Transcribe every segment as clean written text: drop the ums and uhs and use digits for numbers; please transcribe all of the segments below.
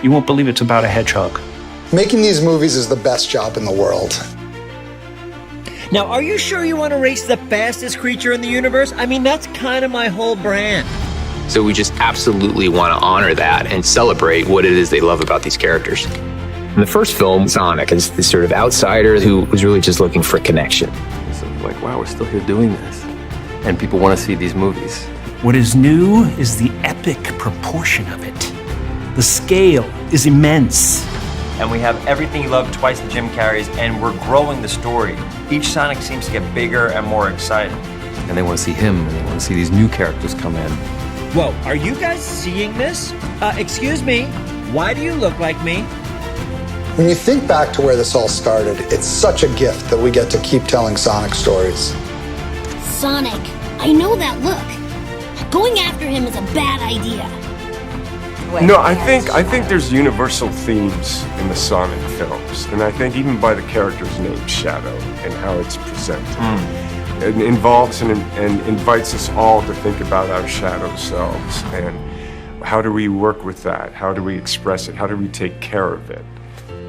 You won't believe it's about a hedgehog. Making these movies is the best job in the world. Now, are you sure you want to race the fastest creature in the universe? I mean, that's kind of my whole brand. So we just absolutely want to honor that and celebrate what it is they love about these characters. In the first film, Sonic is this sort of outsider who was really just looking for connection. So like, wow, we're still here doing this. And people want to see these movies. What is new is the epic proportion of it. The scale is immense. And we have everything you love, twice the Jim Carreys, and we're growing the story. Each Sonic seems to get bigger and more exciting. And they want to see him, and they want to see these new characters come in. Whoa, are you guys seeing this? Excuse me, why do you look like me? When you think back to where this all started, it's such a gift that we get to keep telling Sonic stories. Sonic, I know that look. Going after him is a bad idea. No, I think there's universal themes in the Sonic films, and I think even by the character's name, Shadow, and how it's presented, it involves and invites us all to think about our shadow selves, and how do we work with that? How do we express it? How do we take care of it,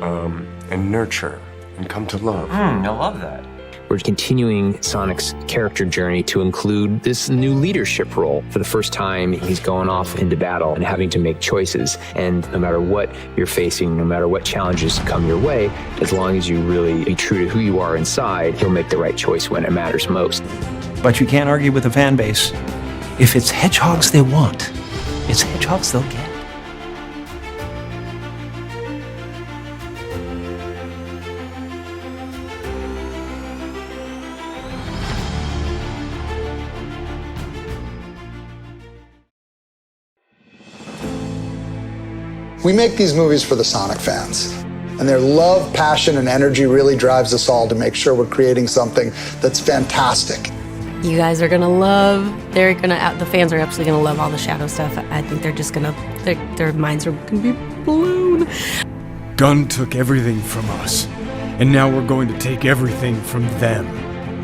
and nurture, and come to love? I love that. We're continuing Sonic's character journey to include this new leadership role. For the first time, he's going off into battle and having to make choices. And no matter what you're facing, no matter what challenges come your way, as long as you really be true to who you are inside, you'll make the right choice when it matters most. But you can't argue with the fan base. If it's hedgehogs they want, it's hedgehogs they'll get. We make these movies for the Sonic fans, and their love, passion, and energy really drives us all to make sure we're creating something that's fantastic. You guys are gonna love, the fans are absolutely gonna love all the Shadow stuff. I think they're just gonna, their minds are gonna be blown. Gunn took everything from us, and now we're going to take everything from them.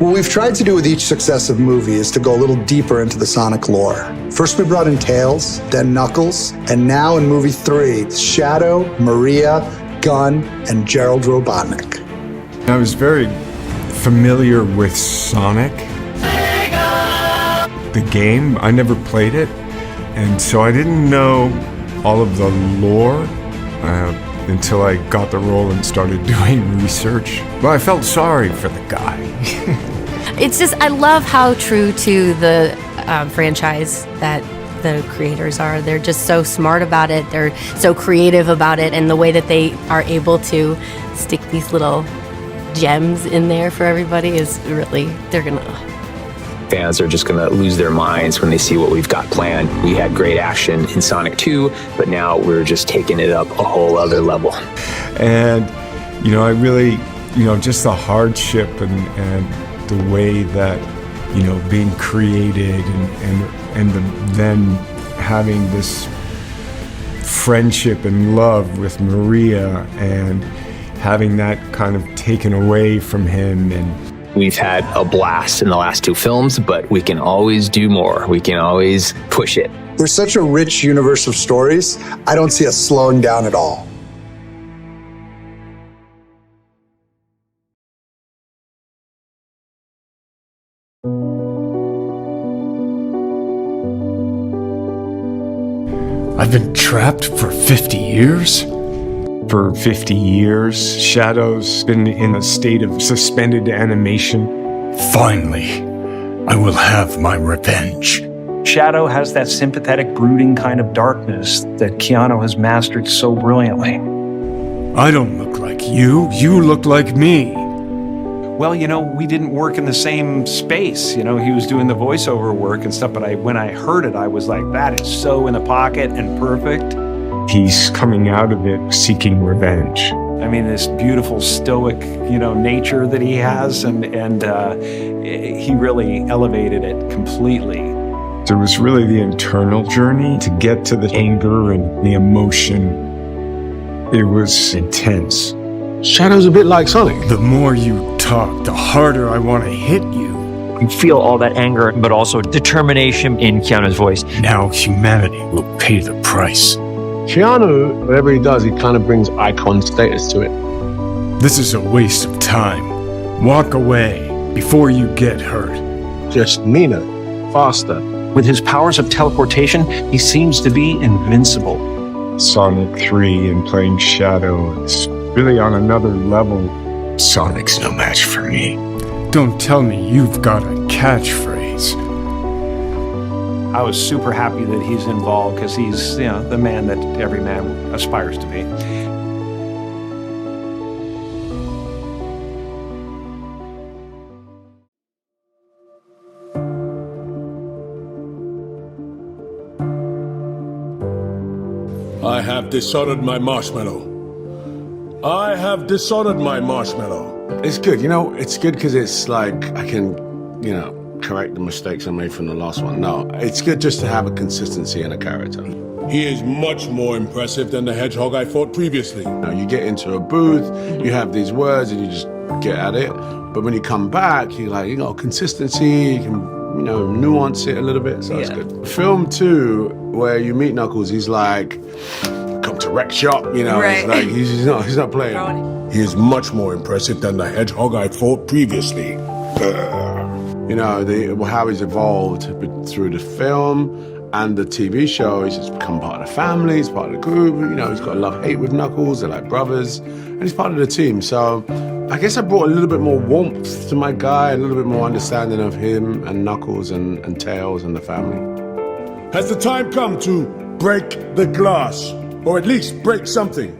What we've tried to do with each successive movie is to go a little deeper into the Sonic lore. First we brought in Tails, then Knuckles, and now in movie 3, Shadow, Maria, Gunn, and Gerald Robotnik. I was very familiar with Sonic, Sega! The game. I never played it, and so I didn't know all of the lore until I got the role and started doing research. Well, I felt sorry for the guy. It's just, I love how true to the franchise that the creators are. They're just so smart about it. They're so creative about it, and the way that they are able to stick these little gems in there for everybody is really, Fans are just gonna lose their minds when they see what we've got planned. We had great action in Sonic 2, but now we're just taking it up a whole other level. And, I really, just the hardship and the way that, being created and then having this friendship and love with Maria and having that kind of taken away from him. And we've had a blast in the last 2 films, but we can always do more. We can always push it. There's such a rich universe of stories, I don't see us slowing down at all. I've been trapped for 50 years? For 50 years, Shadow's been in a state of suspended animation. Finally, I will have my revenge. Shadow has that sympathetic, brooding kind of darkness that Keanu has mastered so brilliantly. I don't look like you. You look like me. Well, we didn't work in the same space. He was doing the voiceover work and stuff, but when I heard it, I was like, that is so in the pocket and perfect. He's coming out of it seeking revenge. I mean, this beautiful stoic, nature that he has, and he really elevated it completely. It was really the internal journey to get to the anger and the emotion. It was intense. Shadow's a bit like Sonic. The more you talk, the harder I want to hit you. You feel all that anger, but also determination in Keanu's voice. Now humanity will pay the price. Keanu, whatever he does, he kind of brings icon status to it. This is a waste of time. Walk away before you get hurt. Just meaner, faster. With his powers of teleportation, he seems to be invincible. Sonic 3 and playing Shadow is really on another level. Sonic's no match for me. Don't tell me you've got a catchphrase. I was super happy that he's involved because he's, the man that every man aspires to be. I have dishonored my marshmallow. I have dishonored my marshmallow. It's good, it's good because it's like I can, correct the mistakes I made from the last one. No, it's good just to have a consistency in a character. He is much more impressive than the Hedgehog I fought previously. You get into a booth, you have these words and you just get at it. But when you come back, you're like, consistency, you can, nuance it a little bit, so it's good. Film 2, where you meet Knuckles, he's like, come to wreck shop, Right. It's like, he's not playing. He is much more impressive than the Hedgehog I fought previously. How he's evolved through the film and the TV show. He's just become part of the family, he's part of the group, he's got a love-hate with Knuckles, they're like brothers, and he's part of the team. So I guess I brought a little bit more warmth to my guy, a little bit more understanding of him and Knuckles and Tails and the family. Has the time come to break the glass, or at least break something?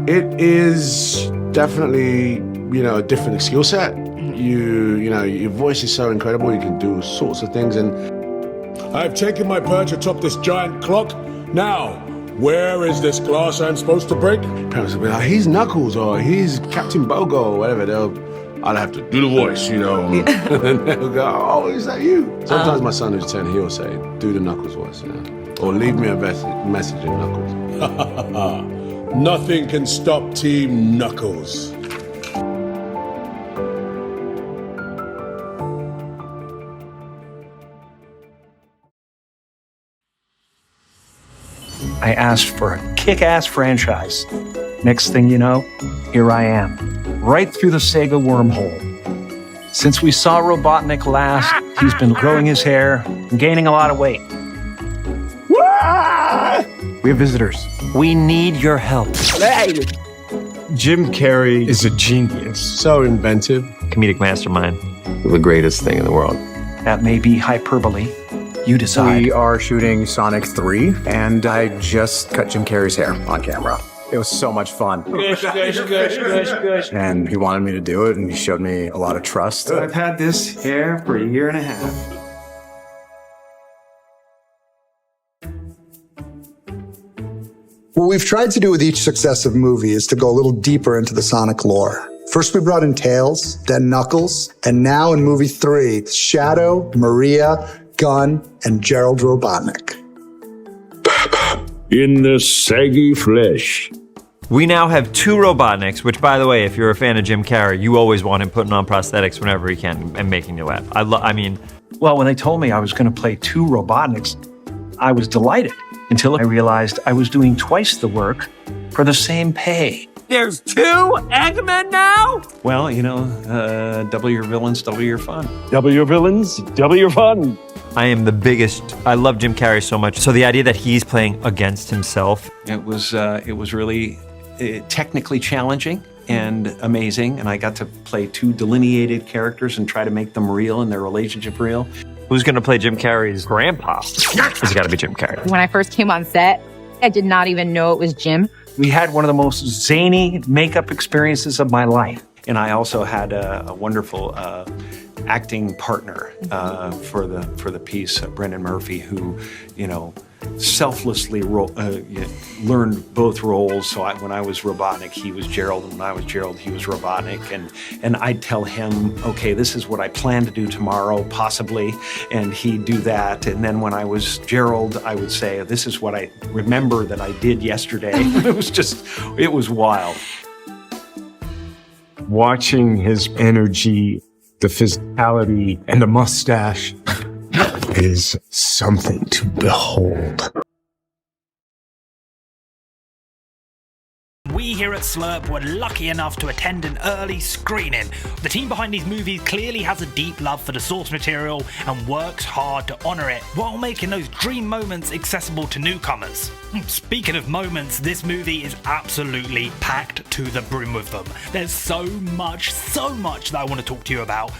It is definitely, a different skill set. Your voice is so incredible, you can do all sorts of things. And I've taken my perch atop this giant clock. Now, where is this glass I'm supposed to break? Parents will be like, he's Knuckles, or he's Captain Bogo, or whatever. I'll have to do the voice, and then they'll go, oh, is that you? Sometimes my son who's 10, he'll say, do the Knuckles voice, or leave me a message in Knuckles. Nothing can stop Team Knuckles. I asked for a kick-ass franchise. Next thing you know, here I am, right through the Sega wormhole. Since we saw Robotnik last, he's been growing his hair and gaining a lot of weight. We have visitors. We need your help. Jim Carrey is a genius. So inventive. Comedic mastermind. The greatest thing in the world. That may be hyperbole. You decide. We are shooting Sonic 3, and I just cut Jim Carrey's hair on camera. It was so much fun. And he wanted me to do it, and he showed me a lot of trust. I've had this hair for a year and a half. What we've tried to do with each successive movie is to go a little deeper into the Sonic lore. First we brought in Tails, then Knuckles, and now in movie 3, Shadow, Maria, Gunn, and Gerald Robotnik. In the saggy flesh. We now have 2 Robotniks, which, by the way, if you're a fan of Jim Carrey, you always want him putting on prosthetics whenever he can and making you laugh. Well, when they told me I was going to play 2 Robotniks, I was delighted until I realized I was doing twice the work for the same pay. There's 2 Eggmen now? Well, double your villains, double your fun. Double your villains, double your fun. I am the biggest. I love Jim Carrey so much. So the idea that he's playing against himself. It was really technically challenging and amazing. And I got to play 2 delineated characters and try to make them real and their relationship real. Who's going to play Jim Carrey's grandpa? It's got to be Jim Carrey. When I first came on set, I did not even know it was Jim. We had one of the most zany makeup experiences of my life. And I also had a wonderful acting partner for the piece, Brendan Murphy, who, selflessly learned both roles. So when I was Robotnik, he was Gerald, and when I was Gerald, he was Robotnik. And I'd tell him, okay, this is what I plan to do tomorrow, possibly, and he'd do that. And then when I was Gerald, I would say, this is what I remember that I did yesterday. It was wild. Watching his energy, the physicality, and the mustache is something to behold. we here at Slurp were lucky enough to attend an early screening. The team behind these movies clearly has a deep love for the source material and works hard to honour it, while making those dream moments accessible to newcomers. Speaking of moments, this movie is absolutely packed to the brim with them. There's so much that I want to talk to you about,